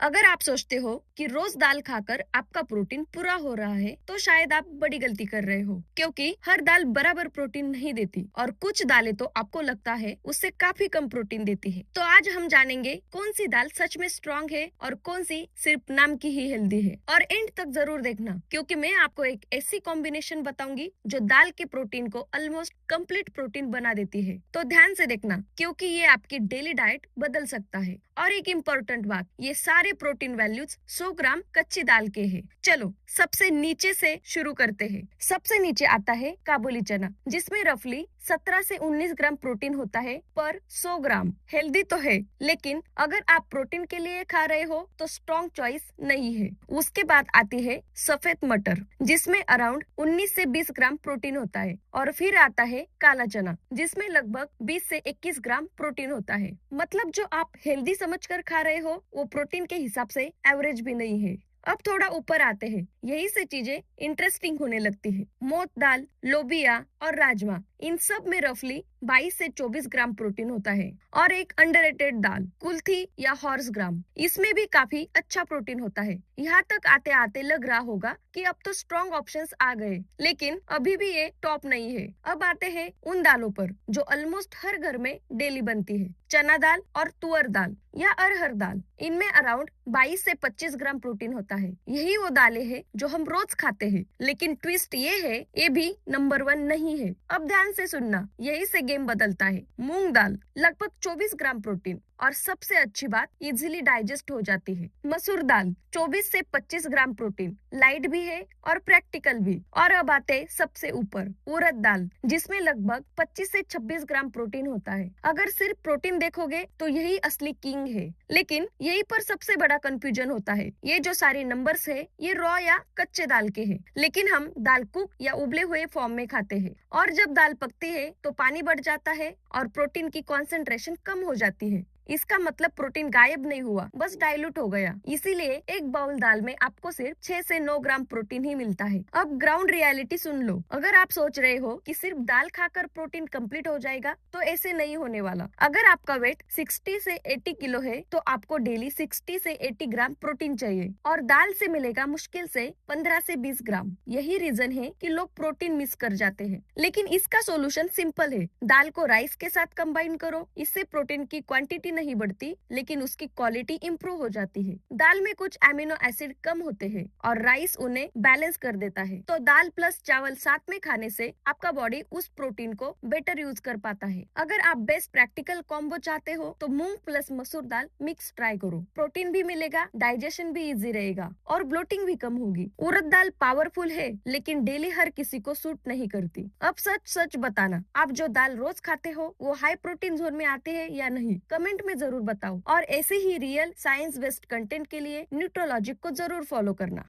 अगर आप सोचते हो कि रोज दाल खाकर आपका प्रोटीन पूरा हो रहा है, तो शायद आप बड़ी गलती कर रहे हो, क्योंकि हर दाल बराबर प्रोटीन नहीं देती और कुछ दालें तो आपको लगता है उससे काफी कम प्रोटीन देती है। तो आज हम जानेंगे कौन सी दाल सच में स्ट्रांग है और कौन सी सिर्फ नाम की ही हेल्दी है। और एंड तक जरूर देखना, क्योंकि मैं आपको एक ऐसी कॉम्बिनेशन बताऊंगी जो दाल के प्रोटीन को ऑलमोस्ट कंप्लीट प्रोटीन बना देती है। तो ध्यान से देखना, क्योंकि ये आपकी डेली डाइट बदल सकता है। और एक इम्पोर्टेंट बात, ये सारे प्रोटीन वैल्यूज 100 ग्राम कच्ची दाल के हैं। चलो सबसे नीचे से शुरू करते हैं। सबसे नीचे आता है काबुली चना, जिसमें रफली 17 से 19 ग्राम प्रोटीन होता है पर 100 ग्राम। हेल्दी तो है, लेकिन अगर आप प्रोटीन के लिए खा रहे हो तो स्ट्रॉन्ग चॉइस नहीं है। उसके बाद आती है सफेद मटर, जिसमें अराउंड 19 से 20 ग्राम प्रोटीन होता है। और फिर आता है काला चना, जिसमें लगभग 20 से 21 ग्राम प्रोटीन होता है। मतलब जो आप हेल्दी समझकर खा रहे हो वो प्रोटीन के हिसाब से एवरेज भी नहीं है। अब थोड़ा ऊपर आते हैं, यही से चीजें इंटरेस्टिंग होने लगती है। मोट दाल, लोबिया और राजमा, इन सब में रफली 22 से 24 ग्राम प्रोटीन होता है। और एक अंडररेटेड दाल, कुल्थी या हॉर्स ग्राम, इसमें भी काफी अच्छा प्रोटीन होता है। यहाँ तक आते आते लग रहा होगा कि अब तो स्ट्रॉन्ग ऑप्शंस आ गए, लेकिन अभी भी ये टॉप नहीं है। अब आते हैं उन दालों पर जो ऑलमोस्ट हर घर में डेली बनती है, चना दाल और तुअर दाल या अरहर दाल। इनमें अराउंड 22 से 25 ग्राम प्रोटीन होता है। यही वो दालें हैं जो हम रोज खाते हैं, लेकिन ट्विस्ट ये है, ये भी नंबर 1 नहीं है। अब ध्यान से सुनना, यही से गेम बदलता है। मूंग दाल लगभग 24 ग्राम प्रोटीन और सबसे अच्छी बात, इजीली डाइजेस्ट हो जाती है। मसूर दाल 24 से 25 ग्राम प्रोटीन, लाइट भी है और प्रैक्टिकल भी। और अब आते सबसे ऊपर उड़द दाल, जिसमें लगभग 25 से 26 ग्राम प्रोटीन होता है। अगर सिर्फ प्रोटीन देखोगे तो यही असली किंग है, लेकिन यही पर सबसे बड़ा कंफ्यूजन होता है। ये जो सारे नंबर्स है, ये रॉ या कच्चे दाल के हैं, लेकिन हम दाल कुक या उबले हुए फॉर्म में खाते हैं। और जब दाल पकती है तो पानी बढ़ जाता है और प्रोटीन की कॉन्सेंट्रेशन कम हो जाती है। इसका मतलब प्रोटीन गायब नहीं हुआ, बस डाइल्यूट हो गया। इसीलिए एक बाउल दाल में आपको सिर्फ 6 से 9 ग्राम प्रोटीन ही मिलता है। अब ग्राउंड रियलिटी सुन लो। अगर आप सोच रहे हो कि सिर्फ दाल खाकर प्रोटीन कंप्लीट हो जाएगा, तो ऐसे नहीं होने वाला। अगर आपका वेट 60 से 80 किलो है, तो आपको डेली 60 से 80 ग्राम प्रोटीन चाहिए, और दाल से मिलेगा मुश्किल से 15 से 20 ग्राम। यही रीजन है कि लोग प्रोटीन मिस कर जाते हैं। लेकिन इसका सोल्यूशन सिंपल है। दाल को राइस के साथ कंबाइन करो। इससे प्रोटीन की क्वांटिटी नहीं बढ़ती, लेकिन उसकी क्वालिटी इंप्रूव हो जाती है। दाल में कुछ एमिनो एसिड कम होते हैं और राइस उन्हें बैलेंस कर देता है। तो दाल प्लस चावल साथ में खाने से आपका बॉडी उस प्रोटीन को बेटर यूज कर पाता है। अगर आप बेस्ट प्रैक्टिकल कॉम्बो चाहते हो तो मूंग प्लस मसूर दाल मिक्स ट्राई करो। प्रोटीन भी मिलेगा, डाइजेशन भी इजी रहेगा और ब्लोटिंग भी कम होगी। उड़द दाल पावरफुल है, लेकिन डेली हर किसी को सूट नहीं करती। अब सच सच बताना, आप जो दाल रोज खाते हो वो हाई प्रोटीन जोन में आते हैं या नहीं? कमेंट में जरूर बताओ। और ऐसे ही रियल साइंस बेस्ड कंटेंट के लिए न्यूट्रोलॉजिक को जरूर फॉलो करना।